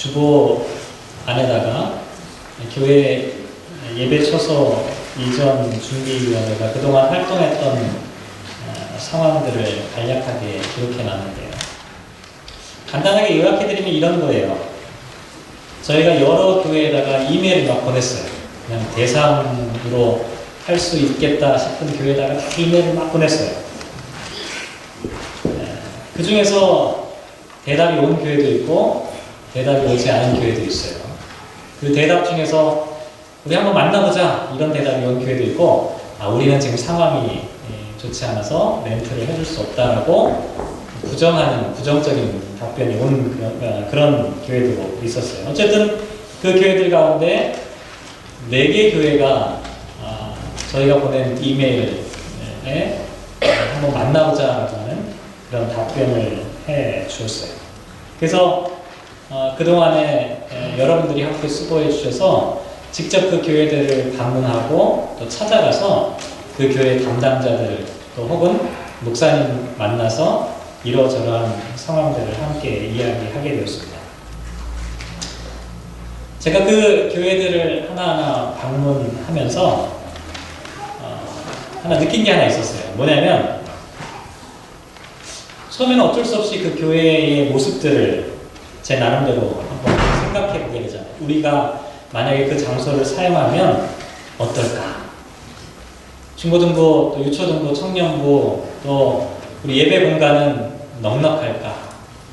주보 안에다가 교회 예배 처소 이전 준비위원회가 그동안 활동했던 상황들을 간략하게 기록해 놨는데요. 간단하게 요약해드리면 이런 거예요. 저희가 여러 교회에다가 이메일을 막 보냈어요. 그냥 대상으로 할 수 있겠다 싶은 교회에다가 다 이메일을 막 보냈어요. 그 중에서 대답이 온 교회도 있고 대답이 오지 않은 교회도 있어요. 그 대답 중에서 우리 한번 만나보자 이런 대답이 온 교회도 있고, 우리는 지금 상황이 좋지 않아서 렌트를 해줄 수 없다라고 부정적인 답변이 온 그런 교회도 있었어요. 어쨌든 그 교회들 가운데 4개 교회가 저희가 보낸 이메일에 한번 만나보자라고 하는 그런 답변을 해 주었어요. 그래서 그동안에 여러분들이 함께 수고해 주셔서 직접 그 교회들을 방문하고 또 찾아가서 그 교회 담당자들 또 혹은 목사님 만나서 이러저러한 상황들을 함께 이야기하게 되었습니다. 제가 그 교회들을 하나하나 방문하면서 하나 느낀 게 하나 있었어요. 뭐냐면 처음에는 어쩔 수 없이 그 교회의 모습들을 제 나름대로 한번 생각해 보게 되잖아요. 우리가 만약에 그 장소를 사용하면 어떨까? 중고등부, 또 유초등부, 청년부, 또 우리 예배 공간은 넉넉할까?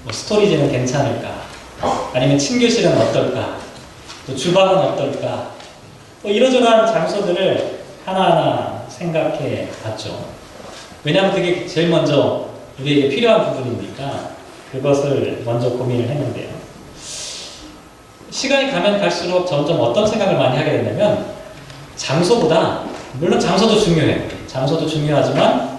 뭐 스토리지는 괜찮을까? 아니면 친교실은 어떨까? 또 주방은 어떨까? 뭐 이러저러한 장소들을 하나하나 생각해 봤죠. 왜냐하면 그게 제일 먼저 우리에게 필요한 부분이니까 그것을 먼저 고민을 했는데요. 시간이 가면 갈수록 점점 어떤 생각을 많이 하게 됐냐면, 장소보다, 물론 장소도 중요해요. 장소도 중요하지만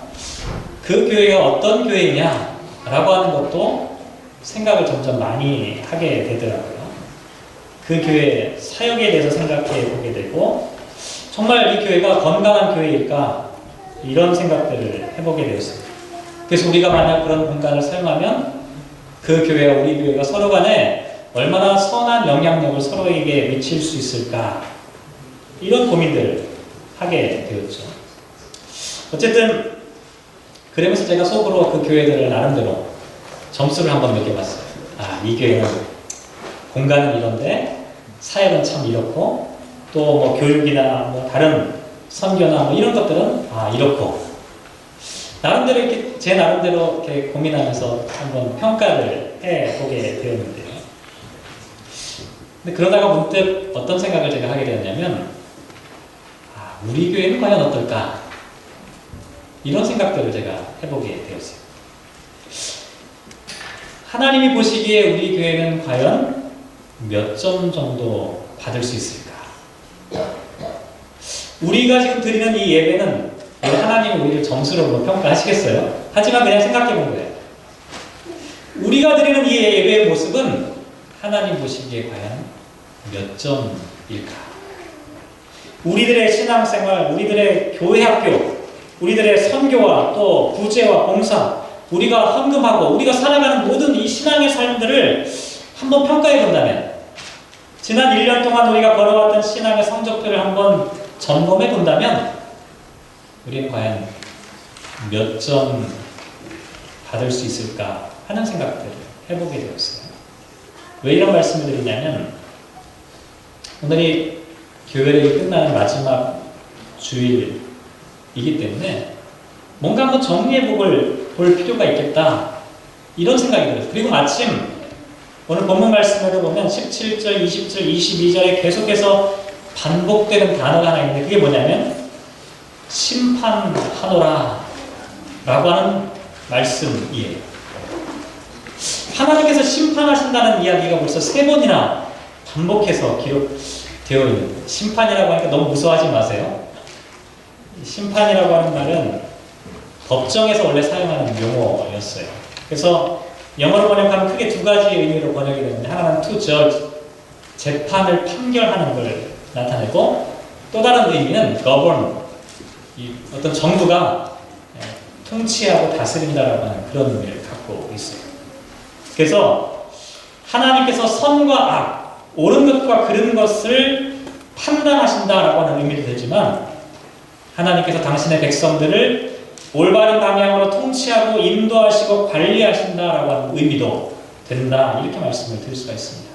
그 교회가 어떤 교회냐 라고 하는 것도 생각을 점점 많이 하게 되더라고요. 그 교회 사역에 대해서 생각해 보게 되고, 정말 이 교회가 건강한 교회일까 이런 생각들을 해보게 되었습니다. 그래서 우리가 만약 그런 공간을 사용하면 그 교회와 우리 교회가 서로 간에 얼마나 선한 영향력을 서로에게 미칠 수 있을까, 이런 고민들을 하게 되었죠. 어쨌든 그러면서 제가 속으로 그 교회들을 나름대로 점수를 한번 매겨봤어요. 이 교회는 공간은 이런데 사역은 참 이렇고, 또 뭐 교육이나 뭐 다른 선교나 뭐 이런 것들은 이렇고, 나름대로 이렇게 제 나름대로 이렇게 고민하면서 한번 평가를 해보게 되었는데요. 근데 그러다가 문득 어떤 생각을 제가 하게 되었냐면, 우리 교회는 과연 어떨까? 이런 생각들을 제가 해보게 되었어요. 하나님이 보시기에 우리 교회는 과연 몇 점 정도 받을 수 있을까? 우리가 지금 드리는 이 예배는 하나님이 우리를 점수로 평가하시겠어요? 하지만 그냥 생각해 본 거예요. 우리가 드리는 이 예배의 모습은 하나님 보시기에 과연 몇 점일까? 우리들의 신앙생활, 우리들의 교회 학교, 우리들의 선교와 또 구제와 봉사, 우리가 헌금하고 우리가 살아가는 모든 이 신앙의 삶들을 한번 평가해 본다면, 지난 1년 동안 우리가 걸어왔던 신앙의 성적표를 한번 점검해 본다면 우리는 과연 몇 점 받을 수 있을까 하는 생각들을 해보게 되었어요. 왜 이런 말씀을 드리냐면, 오늘이 교회를 끝나는 마지막 주일이기 때문에 뭔가 한번 정리해 볼 필요가 있겠다, 이런 생각이 들어요. 그리고 마침 오늘 본문 말씀을 보면 17절, 20절, 22절에 계속해서 반복되는 단어가 하나 있는데, 그게 뭐냐면 심판하노라 라고 하는 말씀이에요. 하나님께서 심판하신다는 이야기가 벌써 3번이나 반복해서 기록되어 있는, 심판이라고 하니까 너무 무서워하지 마세요. 심판이라고 하는 말은 법정에서 원래 사용하는 용어였어요. 그래서 영어로 번역하면 크게 2가지 의미로 번역이 되는데, 하나는 to judge, 재판을 판결하는 걸 나타내고, 또 다른 의미는 govern, 어떤 정부가 통치하고 다스린다라고 하는 그런 의미를 갖고 있어요. 그래서 하나님께서 선과 악, 옳은 것과 그른 것을 판단하신다라고 하는 의미도 되지만 하나님께서 당신의 백성들을 올바른 방향으로 통치하고 인도하시고 관리하신다라고 하는 의미도 된다. 이렇게 말씀을 드릴 수가 있습니다.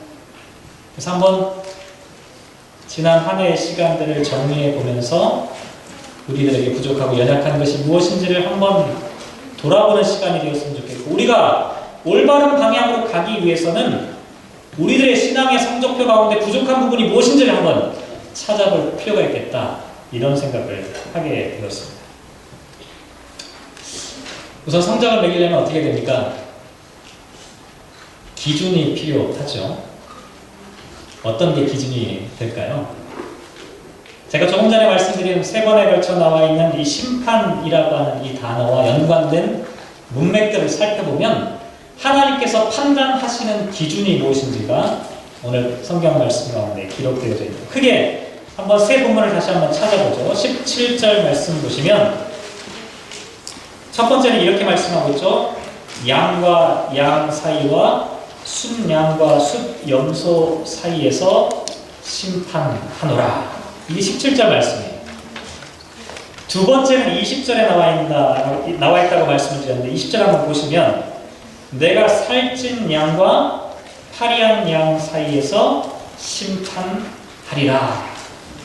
그래서 한번 지난 한 해의 시간들을 정리해 보면서 우리들에게 부족하고 연약한 것이 무엇인지를 한번 돌아보는 시간이 되었으면 좋겠고, 우리가 올바른 방향으로 가기 위해서는 우리들의 신앙의 성적표 가운데 부족한 부분이 무엇인지를 한번 찾아볼 필요가 있겠다, 이런 생각을 하게 되었습니다. 우선 성적을 매기려면 어떻게 됩니까? 기준이 필요하죠. 어떤 게 기준이 될까요? 제가 조금 전에 말씀드린 3번에 걸쳐 나와 있는 이 심판이라고 하는 이 단어와 연관된 문맥들을 살펴보면 하나님께서 판단하시는 기준이 무엇인지가 오늘 성경 말씀 가운데 기록되어져 있습니다. 크게 한번 세 부분을 다시 한번 찾아보죠. 17절 말씀 보시면 첫 번째는 이렇게 말씀하고 있죠. 양과 양 사이와 순양과 숫염소 사이에서 심판하노라. 이게 17절 말씀이에요. 두 번째는 20절에 나와 있다고 말씀을 드렸는데 20절 한번 보시면 내가 살찐 양과 파리한 양 사이에서 심판하리라.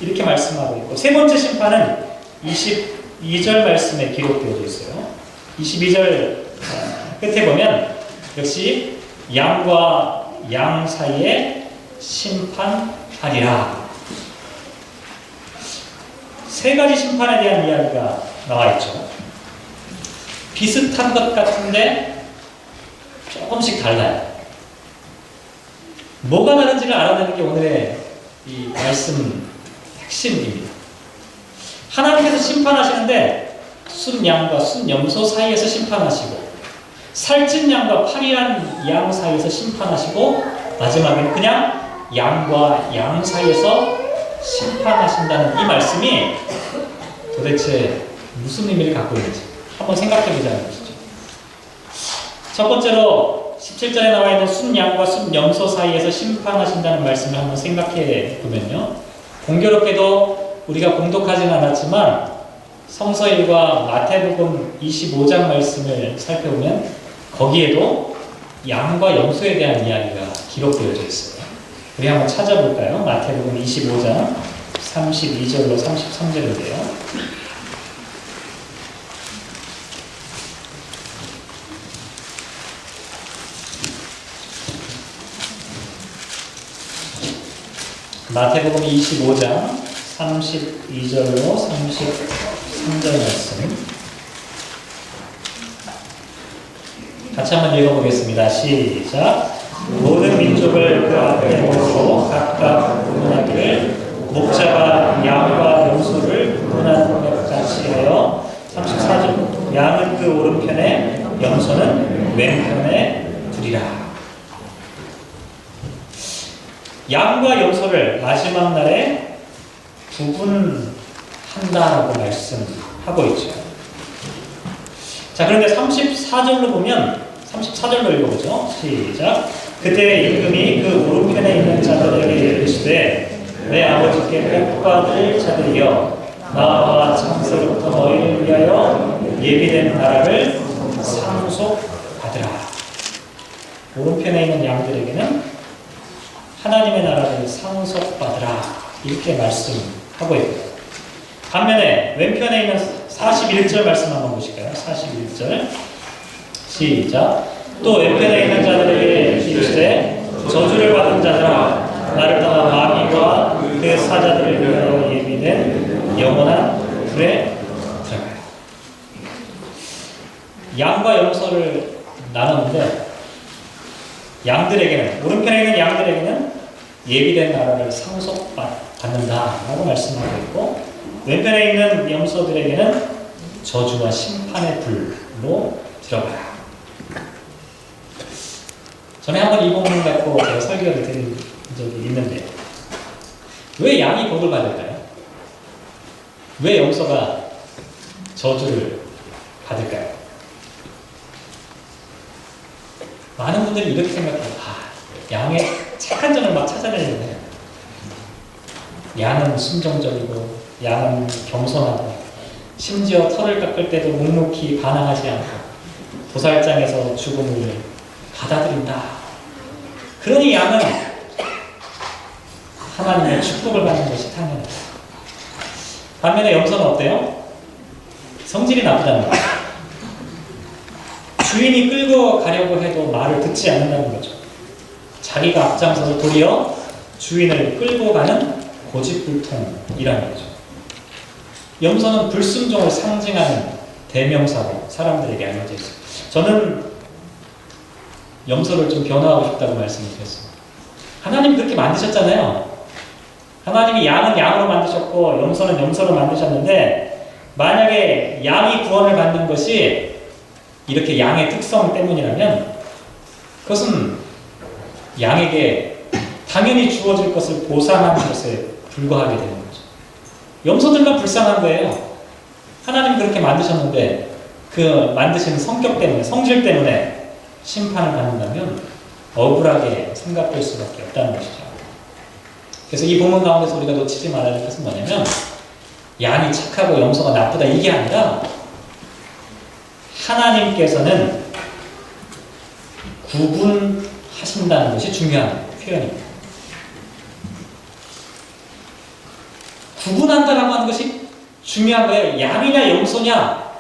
이렇게 말씀하고 있고, 세 번째 심판은 22절 말씀에 기록되어져 있어요. 22절 끝에 보면 역시 양과 양 사이에 심판하리라. 세 가지 심판에 대한 이야기가 나와 있죠. 비슷한 것 같은데 조금씩 달라요. 뭐가 다른지를 알아내는 게 오늘의 이 말씀 핵심입니다. 하나님께서 심판하시는데 순양과 순염소 사이에서 심판하시고, 살찐 양과 파리한 양 사이에서 심판하시고, 마지막에는 그냥 양과 양 사이에서 심판하신다는 이 말씀이 도대체 무슨 의미를 갖고 있는지 한번 생각해 보자는 것이죠. 첫 번째로 17절에 나와 있는 순양과 순염소 사이에서 심판하신다는 말씀을 한번 생각해 보면요, 공교롭게도 우리가 공독하지는 않았지만 성서일과 마태복음 25장 말씀을 살펴보면 거기에도 양과 염소에 대한 이야기가 기록되어져 있어요. 우리 한번 찾아볼까요? 마태복음 25장 32절로 33절인데요. 마태복음 25장 32절로 33절 말씀 같이 한번 읽어보겠습니다. 시작. 모든 민족을 그 앞에 모으고 각각 구분하기를 목자가 양과 염소를 구분하는 것 같이 하여. 34절. 양은 그 오른편에 염소는 왼편에 두리라. 양과 염소를 마지막 날에 구분한다라고 말씀하고 있죠. 자, 그런데 34절로 보면 34절로 읽어보죠. 시작. 그때 임금이 그 오른편에 있는 자들에게 이르시되 내 아버지께 복받을 자들이여, 나와 창세로부터 너희를 위하여 예비된 나라를 상속받으라. 오른편에 있는 양들에게는 하나님의 나라를 상속받으라, 이렇게 말씀하고 있고요. 반면에 왼편에 있는 41절 말씀 한번 보실까요? 41절 시작. 또 왼편에 있는 자들에게 이르시되 저주를 받은 자들아, 나를 떠나 마귀와 그 사자들을 위하여 예비된 영원한 불에 들어가라. 양과 염소를 나눴는데 양들에게는, 오른편에 있는 양들에게는 예비된 나라를 상속받는다라고 말씀하고 있고, 왼편에 있는 염소들에게는 저주와 심판의 불로 들어가라. 전에 한번 이 부분 갖고 제가 설교를 드린 적이 있는데, 왜 양이 복을 받을까요? 왜 염소가 저주를 받을까요? 많은 분들이 이렇게 생각해요. 양의 착한 점을 막 찾아내려고 해요. 양은 순종적이고 양은 겸손하고 심지어 털을 깎을 때도 묵묵히 반항하지 않고 도살장에서 죽음을 받아들인다. 그러니 양은 하나님의 축복을 받는 것이 당연해요. 반면에 염소는 어때요? 성질이 나쁘다는 거예요. 주인이 끌고 가려고 해도 말을 듣지 않는다는 거죠. 자기가 앞장서서 도리어 주인을 끌고 가는 고집불통이라는 거죠. 염소는 불순종을 상징하는 대명사로 사람들에게 알려져 있어요. 저는 염소를 좀 변화하고 싶다고 말씀드렸어요. 하나님 그렇게 만드셨잖아요. 하나님이 양은 양으로 만드셨고 염소는 염소로 만드셨는데 만약에 양이 구원을 받는 것이 이렇게 양의 특성 때문이라면 그것은 양에게 당연히 주어질 것을 보상하는 것에 불과하게 되는 거죠. 염소들만 불쌍한 거예요. 하나님 그렇게 만드셨는데 그 만드신 성격 때문에, 성질 때문에 심판을 받는다면 억울하게 생각될 수밖에 없다는 것이죠. 그래서 이 본문 가운데서 우리가 놓치지 말아야 할 것은 뭐냐면 양이 착하고 염소가 나쁘다 이게 아니라 하나님께서는 구분하신다는 것이 중요한 표현입니다. 구분한다라고 하는 것이 중요한 거예요. 양이냐 염소냐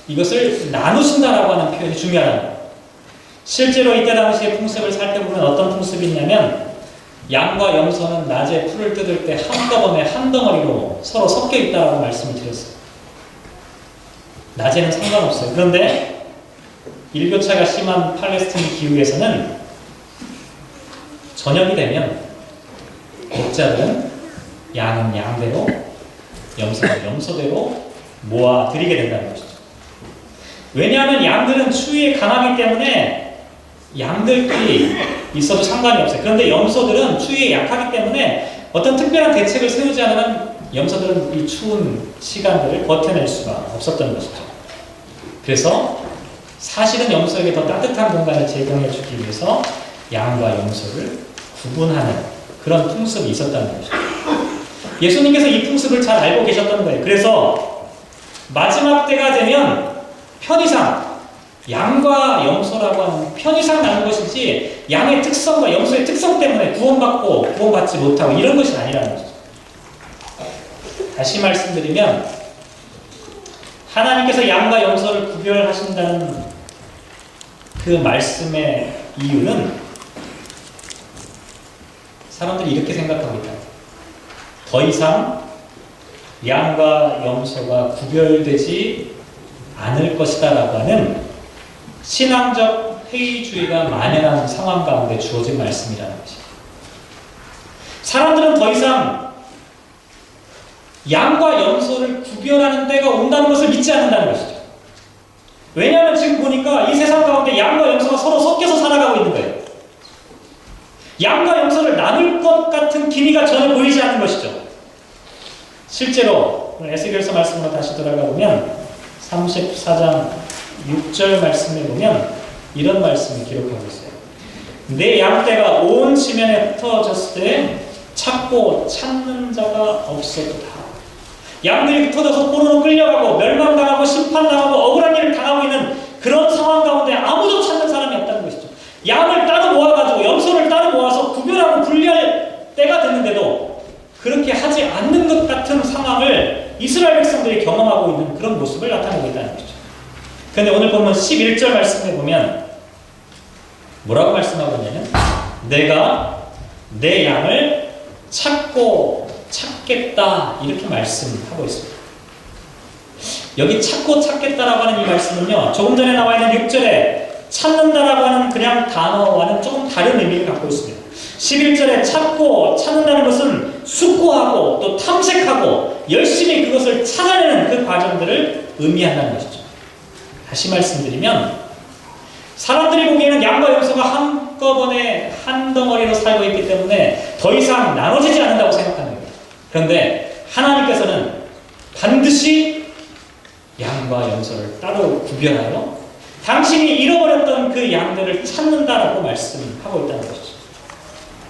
이것을 나누신다라고 하는 표현이 중요하다는 거예요. 실제로 이때 당시의 풍습을 살펴보면 어떤 풍습이 있냐면 양과 염소는 낮에 풀을 뜯을 때 한꺼번에 한 덩어리로 서로 섞여 있다라고 말씀을 드렸어요. 낮에는 상관없어요. 그런데 일교차가 심한 팔레스틴 기후에서는 저녁이 되면 목자들은 양은 양대로 염소는 염소대로 모아드리게 된다는 것이죠. 왜냐하면 양들은 추위에 강하기 때문에 양들끼리 있어도 상관이 없어요. 그런데 염소들은 추위에 약하기 때문에 어떤 특별한 대책을 세우지 않으면 염소들은 이 추운 시간들을 버텨낼 수가 없었던 것이죠. 그래서 사실은 염소에게 더 따뜻한 공간을 제공해 주기 위해서 양과 염소를 구분하는 그런 풍습이 있었다는 것이죠. 예수님께서 이 풍습을 잘 알고 계셨던 거예요. 그래서 마지막 때가 되면 편의상 양과 염소라고 하는 편의상 나는 것이지 양의 특성과 염소의 특성 때문에 구원받고 구원받지 못하고 이런 것이 아니라는 것이죠. 다시 말씀드리면 하나님께서 양과 염소를 구별하신다는 그 말씀의 이유는 사람들이 이렇게 생각합니다. 더 이상 양과 염소가 구별되지 않을 것이다 라고 하는 신앙적 회의주의가 만연한 상황 가운데 주어진 말씀이라는 것입니다. 사람들은 더 이상 양과 염소를 구별하는 때가 온다는 것을 믿지 않는다는 것이죠. 왜냐하면 지금 보니까 이 세상 가운데 양과 염소가 서로 섞여서 살아가고 있는 거예요. 양과 염소를 나눌 것 같은 기미가 전혀 보이지 않는 것이죠. 실제로 오늘 에스겔서 말씀으로 다시 돌아가 보면 34장 6절 말씀에 보면 이런 말씀을 기록하고 있어요. 내 양떼가 온 지면에 흩어졌을 때 찾고 찾는 자가 없었다. 양들이 흩어져서 포로로 끌려가고 멸망당하고 심판당하고 억울한 일을 당하고 있는 그런 상황 가운데 아무도 찾는 사람이 없다는 것이죠. 양을 따로 모아가지고 염소를 따로 모아서 구별하고 분리할 때가 됐는데도 그렇게 하지 않는 것 같은 상황을 이스라엘 백성들이 경험하고 있는 그런 모습을 나타내고 있다는 것이죠. 그런데 오늘 보면 11절 말씀에 보면 뭐라고 말씀하고 있냐면 내가 내 양을 찾고 찾겠다 이렇게 말씀하고 있습니다. 여기 찾고 찾겠다라고 하는 이 말씀은요 조금 전에 나와 있는 6절에 찾는다라고 하는 그냥 단어와는 조금 다른 의미를 갖고 있습니다. 11절에 찾고 찾는다는 것은 숙고하고 또 탐색하고 열심히 그것을 찾아내는 그 과정들을 의미한다는 것이죠. 다시 말씀드리면 사람들이 보기에는 양과 염소가 한꺼번에 한 덩어리로 살고 있기 때문에 더 이상 나눠지지 않는다고 생각하는 거예요. 그런데 하나님께서는 반드시 양과 염소를 따로 구별하여 당신이 잃어버렸던 그 양들을 찾는다라고 말씀하고 있다는 것이죠.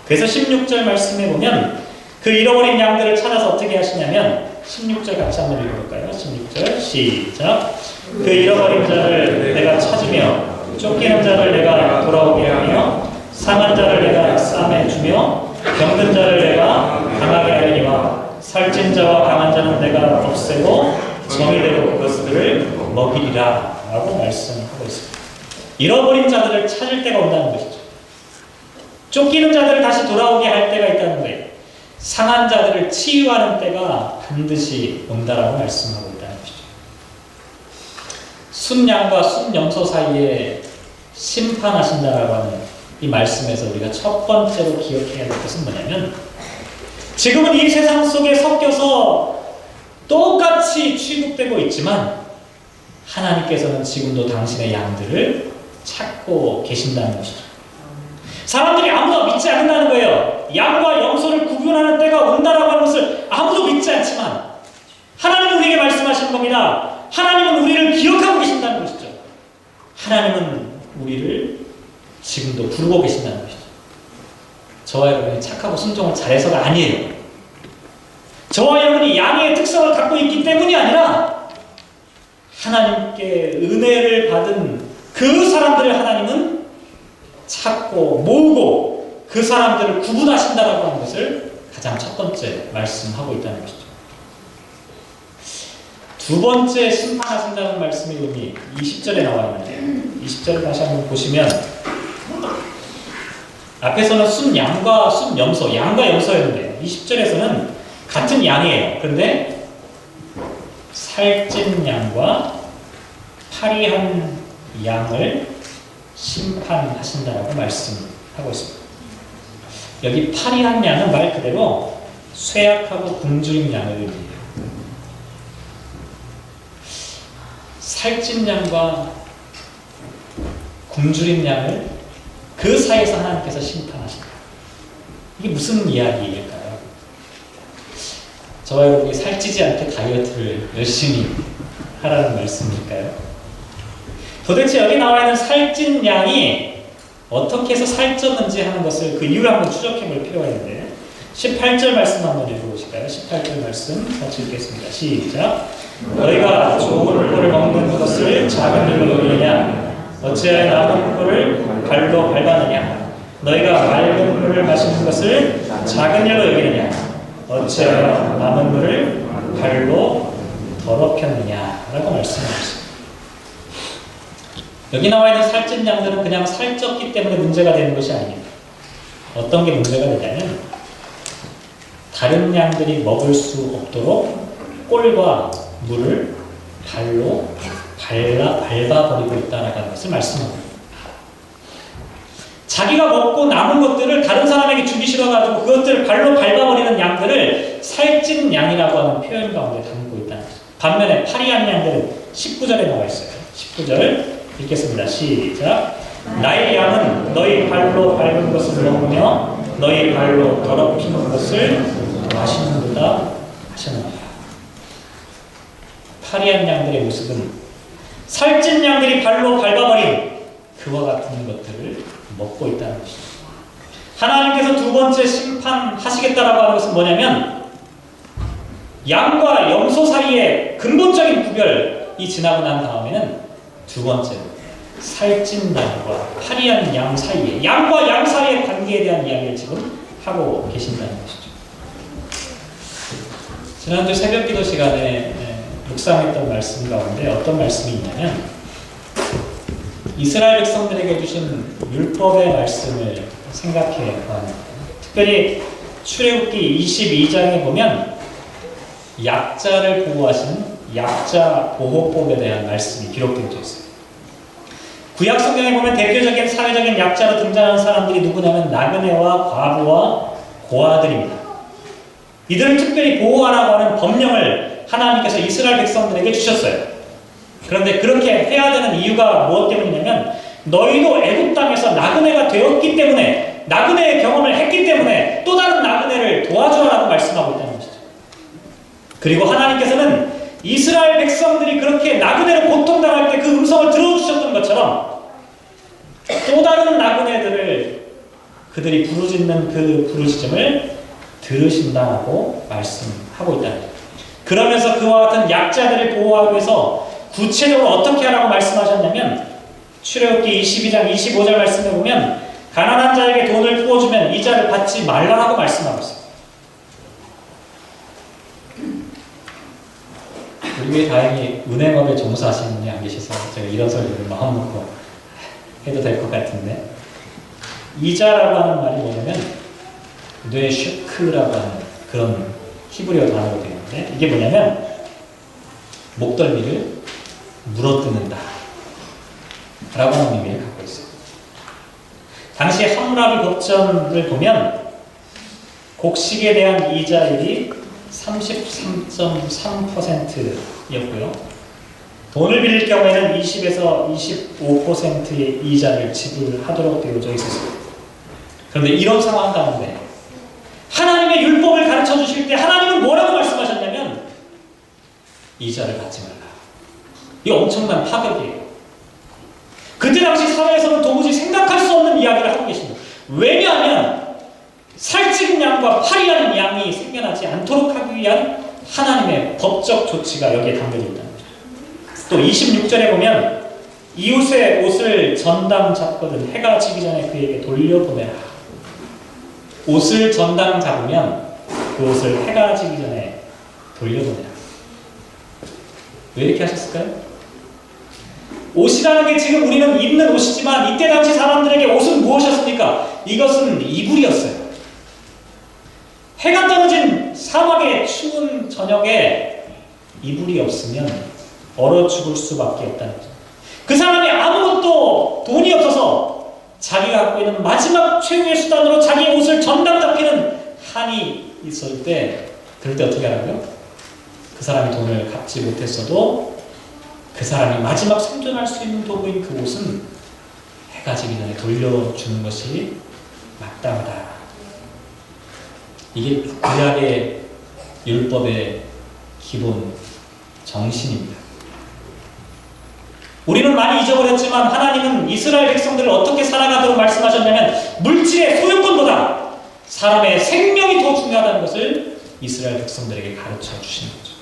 그래서 16절 말씀에 보면 그 잃어버린 양들을 찾아서 어떻게 하시냐면 16절 같이 한번 읽어볼까요? 16절 시작. 그 잃어버린 자를 내가 찾으며 쫓기는 자를 내가 돌아오게 하며 상한 자를 내가 싸매 주며 병든 자를 내가 강하게 하리니와 살찐 자와 강한 자는 내가 없애고 정의대로 그것들을 먹이리라 라고 말씀하고 있습니다. 잃어버린 자들을 찾을 때가 온다는 것이죠. 쫓기는 자들을 다시 돌아오게 할 때가 있다는 거예요. 상한 자들을 치유하는 때가 반드시 온다라고 말씀하고 있다는 것이죠. 순양과 순염소 사이에 심판하신다라고 하는 이 말씀에서 우리가 첫 번째로 기억해야 할 것은 뭐냐면 지금은 이 세상 속에 섞여서 똑같이 취급되고 있지만 하나님께서는 지금도 당신의 양들을 찾고 계신다는 것이죠. 사람들이 아무도 믿지 않는다는 거예요. 양과 염소를 구분하는 때가 온다라고 하는 것을 아무도 믿지 않지만 하나님은 우리에게 말씀하시는 겁니다. 하나님은 우리를 기억하고 계신다는 것이죠. 하나님은 우리를 지금도 부르고 계신다는 것이죠. 저와 여러분이 착하고 순종을 잘해서가 아니에요. 저와 여러분이 양의 특성을 갖고 있기 때문이 아니라 하나님께 은혜를 받은 그 사람들을 하나님은 찾고 모으고 그 사람들을 구분하신다라고 하는 것을 가장 첫 번째 말씀하고 있다는 것이죠. 두 번째 심판하신다는 말씀이 여기 20절에 나와 있는데 20절을 다시 한번 보시면 앞에서는 순양과 순염소, 양과 염소였는데 20절에서는 같은 양이에요. 그런데 살찐 양과 파리한 양을 심판하신다라고 말씀하고 있습니다. 여기 파리한 양은 말 그대로 쇠약하고 굶주린 양을 의미해요. 살찐 양과 굶주린 양을 그 사이에서 하나님께서 심판하신다. 이게 무슨 이야기일까요? 저와 여러분이 살찌지 않게 다이어트를 열심히 하라는 말씀일까요? 도대체 여기 나와 있는 살찐 양이 어떻게 해서 살쪘는지 하는 것을 그 이유를 한번 추적해 볼 필요가 있는데 18절 말씀 한번 읽어보실까요? 18절 말씀 같이 읽겠습니다. 시작. 너희가 좋은 꿀을 먹는 것을 작은 일로 여기느냐? 어찌하여 남은 꿀을 발로 밟았느냐? 너희가 맑은 물을 마시는 것을 작은 일로 여기느냐? 어찌하여 남은 물을 발로 더럽혔느냐? 라고 말씀하셨습니다. 여기 나와 있는 살찐 양들은 그냥 살쪘기 때문에 문제가 되는 것이 아닙니다. 어떤 게 문제가 되냐면 다른 양들이 먹을 수 없도록 꼴과 물을 발로 밟아버리고 있다는 것을 말씀합니다. 자기가 먹고 남은 것들을 다른 사람에게 주기 싫어가지고 그것들을 발로 밟아버리는 양들을 살찐 양이라고 하는 표현 가운데 담고 있다는 것입니다. 반면에 파리한 양들은 19절에 나와 있어요. 19절 읽겠습니다. 시작. 나의 양은 너희 발로 밟은 것을 먹으며 너희 발로 더럽히는 것을 마시는도다 하셨느니라. 파리한 양들의 모습은 살찐 양들이 발로 밟아버린 그와 같은 것들을 먹고 있다는 것입니다. 하나님께서 두 번째 심판하시겠다라고 하는 것은 뭐냐면 양과 염소 사이의 근본적인 구별이 지나고 난 다음에는 두 번째로 살찐 양과 파리한 양 사이에 양과 양 사이의 관계에 대한 이야기를 지금 하고 계신다는 것이죠. 지난주 새벽기도 시간에 묵상했던 말씀 가운데 어떤 말씀이 있냐면 이스라엘 백성들에게 주신 율법의 말씀을 생각해 보았는데 특별히 출애굽기 22장에 보면 약자를 보호하시는 약자 보호법에 대한 말씀이 기록되어 있어요. 구약 성경에 보면 대표적인 사회적인 약자로 등장하는 사람들이 누구냐면 나그네와 과부와 고아들입니다. 이들을 특별히 보호하라고 하는 법령을 하나님께서 이스라엘 백성들에게 주셨어요. 그런데 그렇게 해야 되는 이유가 무엇 때문이냐면 너희도 애굽 땅에서 나그네가 되었기 때문에 나그네의 경험을 했기 때문에 또 다른 나그네를 도와주라고 말씀하고 있다는 것이죠. 그리고 하나님께서는 이스라엘 백성들이 그렇게 나그네를 고통당할 때 그 음성을 들어주셨던 것처럼 또 다른 나그네들을 그들이 부르짖는 그 부르짖음을 들으신다고 말씀하고 있다. 그러면서 그와 같은 약자들을 보호하기 위해서 구체적으로 어떻게 하라고 말씀하셨냐면 출애굽기 22장 25절 말씀에 보면 가난한 자에게 돈을 부어주면 이자를 받지 말라고 말씀하고 있습니다. 우리 교회 다행히 은행업에 종사하시는 분이 안 계셔서 제가 이런 소리를 마음 놓고 해도 될 것 같은데, 이자라고 하는 말이 뭐냐면 뇌슈크라고 하는 그런 히브리어 단어로 되어 있는데, 이게 뭐냐면 목덜미를 물어뜯는다 라고 하는 의미를 갖고 있어요. 당시 함무라비 법전을 보면 곡식에 대한 이자율이 33.3%였고요. 돈을 빌릴 경우에는 20에서 25%의 이자를 지불하도록 되어져 있었습니다. 그런데 이런 상황 가운데 하나님의 율법을 가르쳐 주실 때 하나님은 뭐라고 말씀하셨냐면 이자를 받지 말라. 이 엄청난 파격이에요. 그때 당시 사회에서는 도무지 생각할 수 없는 이야기를 하고 계십니다. 왜냐하면 살찌은 양과 파리한 양이 생겨나지 않도록 하기 위한 하나님의 법적 조치가 여기에 담겨져 있다는 거죠. 또 26절에 보면 이웃의 옷을 전당 잡거든 해가 지기 전에 그에게 돌려보내라. 옷을 전당 잡으면 그 옷을 해가 지기 전에 돌려보내라. 왜 이렇게 하셨을까요? 옷이라는 게 지금 우리는 입는 옷이지만 이때 당시 사람들에게 옷은 무엇이었습니까? 이것은 이불이었어요. 해가 떨어진 사막의 추운 저녁에 이불이 없으면 얼어 죽을 수밖에 없다는 거죠. 그 사람이 아무것도 돈이 없어서 자기가 갖고 있는 마지막 최후의 수단으로 자기의 옷을 전당 잡히는 한이 있을 때, 그럴 때 어떻게 하라고요? 그 사람이 돈을 갚지 못했어도 그 사람이 마지막 생존할 수 있는 도구인 그 옷은 해가 지기 전에 돌려주는 것이 마땅하다. 이게 구약의 율법의 기본 정신입니다. 우리는 많이 잊어버렸지만 하나님은 이스라엘 백성들을 어떻게 살아가도록 말씀하셨냐면 물질의 소유권보다 사람의 생명이 더 중요하다는 것을 이스라엘 백성들에게 가르쳐 주시는 거죠.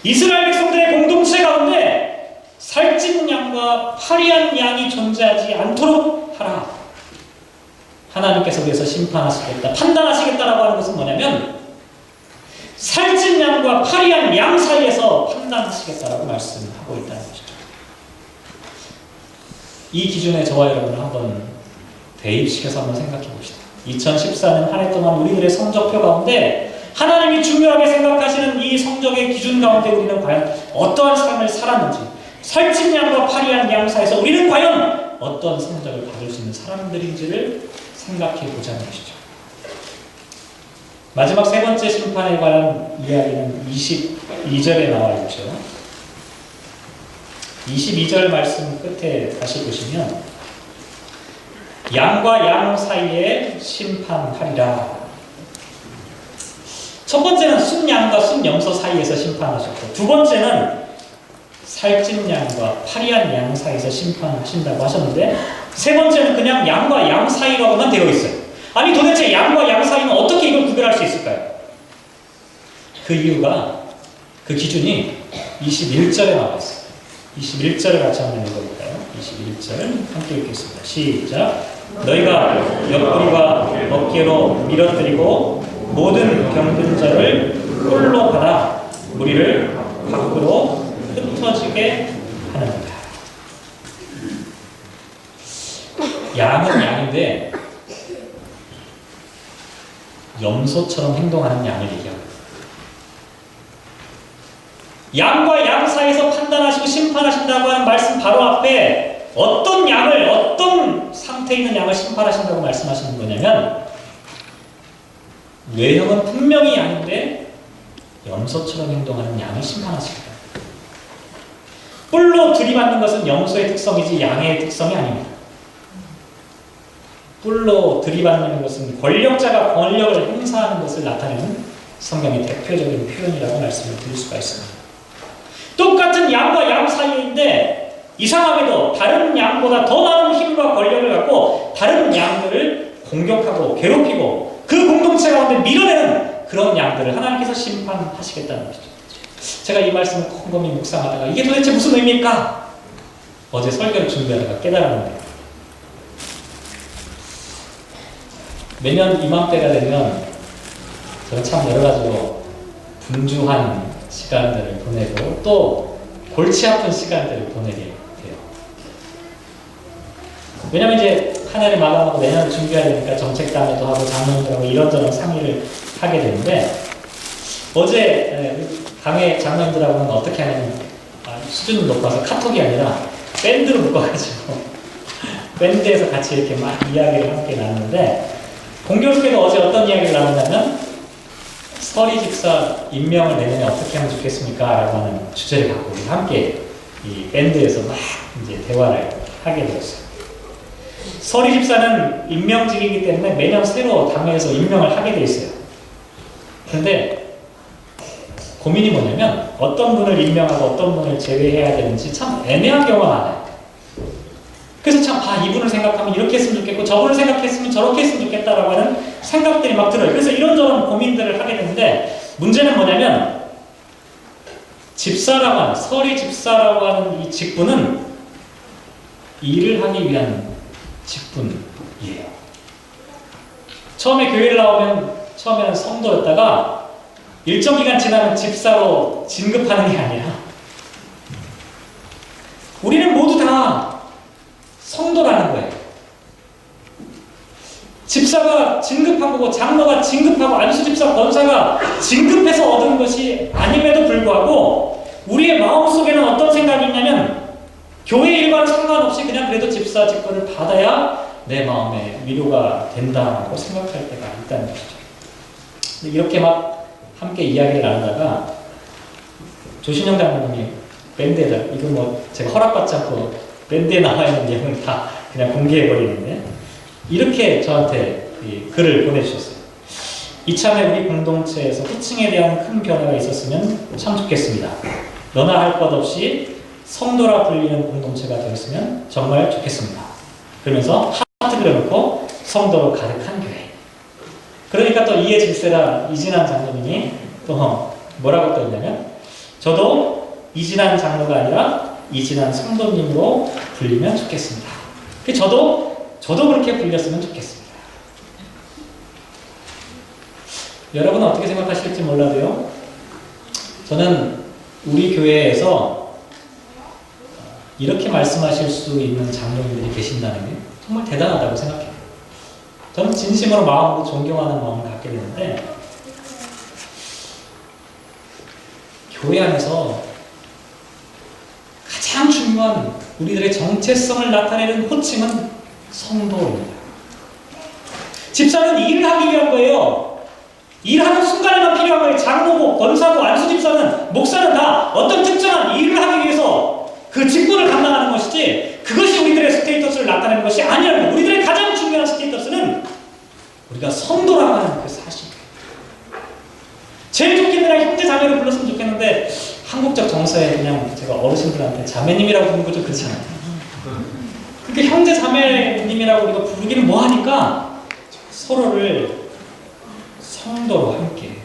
이스라엘 백성들의 공동체 가운데 살찐 양과 파리한 양이 존재하지 않도록 하라. 하나님께서 위해서 심판하시겠다, 판단하시겠다라고 하는 것은 뭐냐면 살찐 양과 파리한 양 사이에서 판단하시겠다라고 말씀하고 있다는 것이죠. 이 기준에 저와 여러분을 한번 대입시켜서 한번 생각해 봅시다. 2014년 한 해 동안 우리들의 성적표 가운데 하나님이 중요하게 생각하시는 이 성적의 기준 가운데 우리는 과연 어떠한 삶을 살았는지, 살찐 양과 파리한 양 사이에서 우리는 과연 어떤 성적을 받을 수 있는 사람들인지를 생각해 보자는 것이죠. 마지막 세 번째 심판에 관한 이야기는 22절에 나와 있죠. 22절 말씀 끝에 다시 보시면 양과 양 사이에 심판하리라. 첫 번째는 순양과 순염소 사이에서 심판하셨고, 두 번째는 살찐 양과 파리한 양 사이에서 심판하신다고 하셨는데, 세 번째는 그냥 양과 양 사이라고만 되어 있어요. 아니 도대체 양과 양 사이는 어떻게 이걸 구별할 수 있을까요? 그 이유가, 그 기준이 21절에 나와 있어요. 21절을 같이 한번 읽어볼까요? 21절 함께 읽겠습니다. 시작. 너희가 옆구리와 어깨로 밀어뜨리고 모든 병든 자를 뿔로 받아 무리를 밖으로 흩어지게 하는다. 양은 양인데 염소처럼 행동하는 양을 얘기합니다. 양과 양 사이에서 판단하시고 심판하신다고 하는 말씀 바로 앞에 어떤 양을, 어떤 상태에 있는 양을 심판하신다고 말씀하시는 거냐면, 외형은 분명히 양인데 염소처럼 행동하는 양을 심판하십니다. 뿔로 들이받는 것은 염소의 특성이지 양의 특성이 아닙니다. 뿔로 들이받는 것은 권력자가 권력을 행사하는 것을 나타내는 성경의 대표적인 표현이라고 말씀을 드릴 수가 있습니다. 똑같은 양과 양 사이인데 이상하게도 다른 양보다 더 많은 힘과 권력을 갖고 가지고 다른 양들을 공격하고 괴롭히고 그 공동체 가운데 밀어내는 그런 양들을 하나님께서 심판하시겠다는 것이죠. 제가 이 말씀을 곰곰이 묵상하다가 이게 도대체 무슨 의미일까? 어제 설교를 준비하다가 깨달았는데, 매년 이맘때가 되면 저는 참 여러 가지로 분주한 시간들을 보내고 또 골치 아픈 시간들을 보내게 돼요. 왜냐면 이제 한 해를 마감하고 내년을 준비해야 되니까 정책단회도 하고 장로님들하고 이런저런 상의를 하게 되는데, 어제 강의 장로님들하고는 어떻게 하냐면 수준을 높아서 카톡이 아니라 밴드로 묶어가지고 밴드에서 같이 이렇게 막 이야기를 함께 나누는데, 공교롭게도 어제 어떤 이야기를 나누냐면 서리 집사 임명을 내년에 어떻게 하면 좋겠습니까? 라고 하는 주제를 갖고 우리 함께 이 밴드에서 막 이제 대화를 하게 되었어요. 서리 집사는 임명직이기 때문에 매년 새로 당회에서 임명을 하게 돼 있어요. 그런데 고민이 뭐냐면 어떤 분을 임명하고 어떤 분을 제외해야 되는지 참 애매한 경우가 많아요. 그래서 참 이분을 생각하면 이렇게 했으면 좋겠고 저분을 생각했으면 저렇게 했으면 좋겠다라고 하는 생각들이 막 들어요. 그래서 이런저런 고민들을 하게 되는데, 문제는 뭐냐면 집사라고 하는, 서리 집사라고 하는 이 직분은 일을 하기 위한 직분이에요. 처음에 교회를 나오면 처음에는 성도였다가 일정 기간 지나면 집사로 진급하는 게 아니라 우리는 모두 다 성도라는 거예요. 집사가 진급한 거고 장로가 진급하고 안수집사 권사가 진급해서 얻은 것이 아님에도 불구하고 우리의 마음속에는 어떤 생각이 있냐면 교회 일과는 상관없이 그냥 그래도 집사 직분을 받아야 내 마음에 위로가 된다고 생각할 때가 있다는 것이죠. 이렇게 막 함께 이야기를 나누다가 조신영 장로님이 밴드에다, 이거 뭐 제가 허락받지 않고 밴드에 나와 있는 내용을 다 그냥 공개해버리는데, 이렇게 저한테 이 글을 보내주셨어요. 이참에 우리 공동체에서 호칭에 대한 큰 변화가 있었으면 참 좋겠습니다. 너나 할 것 없이 성도라 불리는 공동체가 되었으면 정말 좋겠습니다. 그러면서 하트 그려놓고 성도로 가득한 교회. 그러니까 또 이해 질세라 이진환 장로님이 또 뭐라고 또 했냐면, 저도 이진환 장로가 아니라 이진환 성도님으로 불리면 좋겠습니다. 저도 그렇게 불렸으면 좋겠습니다. 여러분은 어떻게 생각하실지 몰라도요, 저는 우리 교회에서 이렇게 말씀하실 수 있는 장로님들이 계신다는 게 정말 대단하다고 생각해요. 저는 진심으로 마음으로 존경하는 마음을 갖게 되는데, 교회 안에서 가장 중요한 우리들의 정체성을 나타내는 호칭은 성도입니다. 집사는 일을 하기 위한 거예요. 일하는 순간에만 필요한 거예요. 장로고 권사고 안수집사는 목사는 다 어떤 특정한 일을 하기 위해서 그 직분을 감당하는 것이지, 그것이 우리들의 스테이터스를 나타내는 것이 아니라는, 우리들의 가장 중요한 스테이터스는 우리가 성도라고 하는 그 사실이에요. 제일 좋긴 그냥 형제 자매로 불렀으면 좋겠는데, 한국적 정서에 그냥 제가 어르신들한테 자매님이라고 부르는 거 좀 그렇잖아요. 그렇게 형제 자매님이라고 우리가 부르기는 뭐하니까 서로를 성도로 함께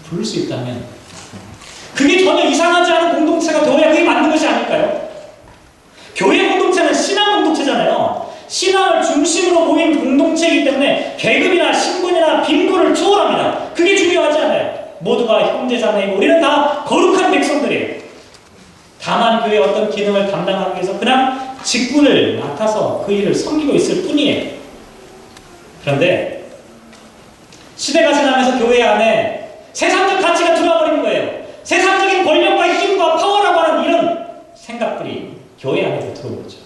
부를 수 있다면 그게 전혀 이상하지 않은 공동체가 되어야 그게 맞는 것이 아닐까요? 교회 공동체는 신앙 공동체잖아요. 신앙을 중심으로 모인 공동체이기 때문에 계급이나 신분이나 빈부를 초월합니다. 그게 중요하지 않아요. 모두가 형제자매이고 우리는 다 거룩한 백성들이에요. 다만 교회의 어떤 기능을 감당하기 위해서 그냥 직분을 맡아서 그 일을 섬기고 있을 뿐이에요. 그런데 시대가 지나면서 교회 안에 세상적 가치가 들어와 버리는 거예요. 세상적인 권력과 힘과 파워라고 하는 이런 생각들이 교회 안에도 들어오는 거죠.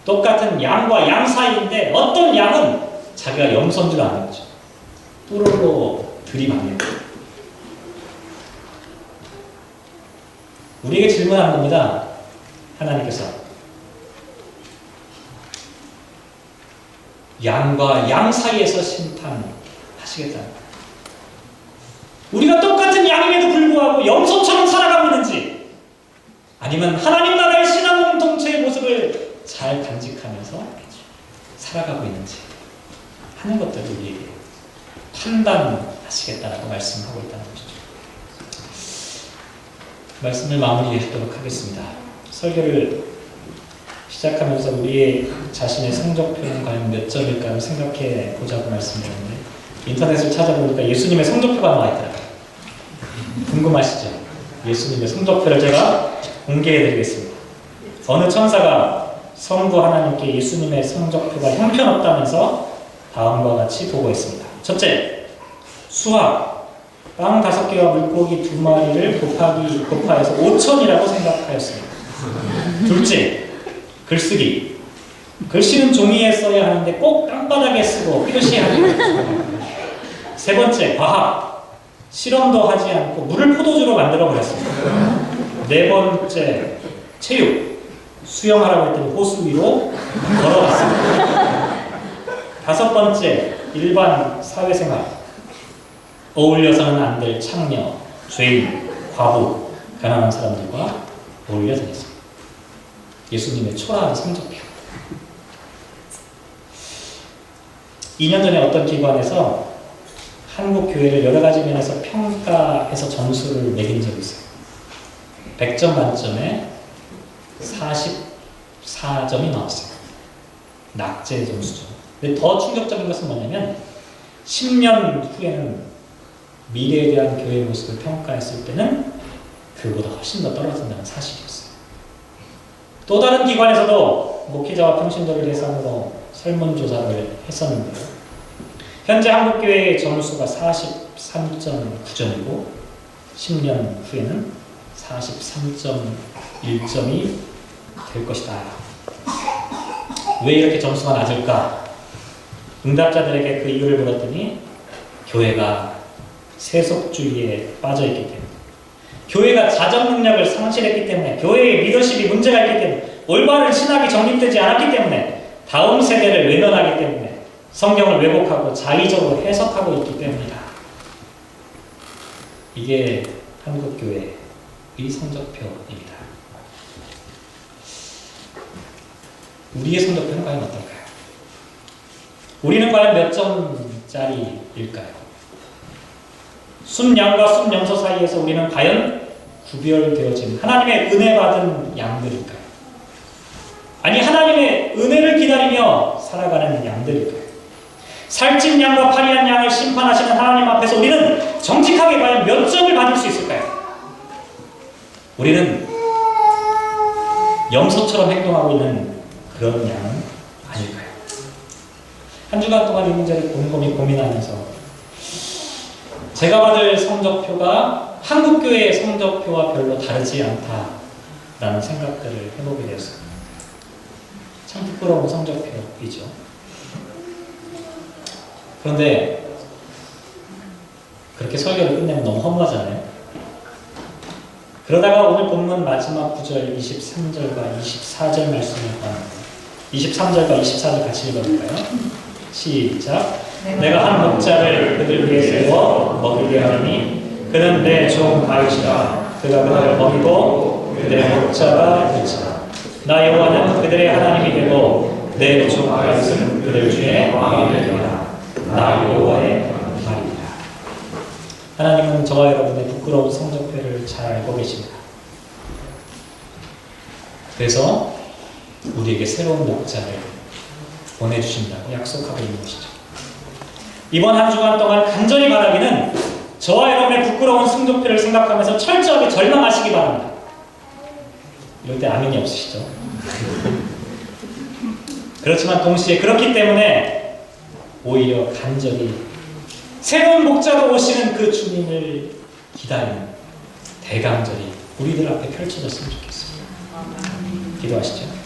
똑같은 양과 양 사이인데 어떤 양은 자기가 염소인 줄 아는 거죠. 뚜루로 들이받는 거예요. 우리에게 질문하는 겁니다. 하나님께서 양과 양 사이에서 심판하시겠다는 거예요. 우리가 똑같은 양임에도 불구하고 염소처럼 살아가고 있는지, 아니면 하나님 나라의 신앙 공동체의 모습을 잘 간직하면서 살아가고 있는지 하는 것들을 우리에게 판단하시겠다라고 말씀하고 있다는 것이죠. 말씀을 마무리하도록 하겠습니다. 설교를 시작하면서 우리의 자신의 성적표는 과연 몇 점일까를 생각해 보자고 말씀드렸는데 인터넷을 찾아보니까 예수님의 성적표가 나와 있더라고요. 궁금하시죠? 예수님의 성적표를 제가 공개해 드리겠습니다. 어느 천사가 성부 하나님께 예수님의 성적표가 형편없다면서 다음과 같이 보고했습니다. 첫째, 수학, 빵 5개와 물고기 2마리를 곱하여서 5천이라고 생각하였습니다. 둘째, 글쓰기. 글씨는 종이에 써야 하는데 꼭 땅바닥에 쓰고 표시하고. 세 번째, 과학. 실험도 하지 않고 물을 포도주로 만들어 버렸습니다. 네 번째, 체육. 수영하라고 했더니 호수 위로 걸어갔습니다. 다섯 번째, 일반 사회생활. 어울려서는 안 될 창녀, 죄인, 과부, 가난한 사람들과 어울려 다녔습니다. 예수님의 초라한 성적표. 2년 전에 어떤 기관에서 한국 교회를 여러 가지 면에서 평가해서 점수를 매긴 적이 있어요. 100점 만점에 44점이 나왔어요. 낙제 점수죠. 근데 더 충격적인 것은 뭐냐면 10년 후에는 미래에 대한 교회의 모습을 평가했을 때는 그보다 훨씬 더 떨어진다는 사실이었어요. 또 다른 기관에서도 목회자와 평신도를 대상으로 설문조사를 했었는데요. 현재 한국교회의 점수가 43.9점이고 10년 후에는 43.1점이 될 것이다. 왜 이렇게 점수가 낮을까? 응답자들에게 그 이유를 물었더니 교회가 세속주의에 빠져있기 때문에, 교회가 자정 능력을 상실했기 때문에, 교회의 리더십이 문제가 있기 때문에, 올바른 신학이 정립되지 않았기 때문에, 다음 세대를 외면하기 때문에, 성경을 왜곡하고 자의적으로 해석하고 있기 때문이다. 이게 한국교회의 성적표입니다. 우리의 성적표는 과연 어떨까요? 우리는 과연 몇 점짜리일까요? 순양과 순염소 사이에서 우리는 과연 구별되어진 하나님의 은혜 받은 양들일까요? 아니 하나님의 은혜를 기다리며 살아가는 양들일까요? 살찐 양과 파리한 양을 심판하시는 하나님 앞에서 우리는 정직하게 과연 몇 점을 받을 수 있을까요? 우리는 염소처럼 행동하고 있는 그런 양은 아닐까요? 한 주간 동안 이 문제를 곰곰이 고민하면서 제가 받을 성적표가 한국교회의 성적표와 별로 다르지 않다라는 생각들을 해보게 되었습니다. 참 부끄러운 성적표이죠. 그런데 그렇게 설교를 끝내면 너무 허무하잖아요. 그러다가 오늘 본문 마지막 9절 23절과 24절 말씀을 보았는데 23절과 24절 같이 읽어볼까요? 시작. 내가 한 목자를 그들 위에 세워 먹이게 하리니 그는 내 종 다윗이라. 그가 그들을 먹이고 그들의 목자가 될지라. 나 여호와는 그들의 하나님이 되고 내 종 다윗은 그들 중에 왕이 되리라. 나 여호와의 말이니라. 하나님은 저와 여러분의 부끄러운 성적표를 잘 알고 계십니다. 그래서 우리에게 새로운 목자를 보내주신다고 약속하고 있는 것이죠. 이번 한 주간 동안 간절히 바라기는 저와 여러분의 부끄러운 성적표를 생각하면서 철저하게 절망하시기 바랍니다. 이럴 때 아멘이 없으시죠? 그렇지만 동시에 그렇기 때문에 오히려 간절히 새로운 목자로 오시는 그 주님을 기다리는 대간절히 우리들 앞에 펼쳐졌으면 좋겠습니다. 기도하시죠.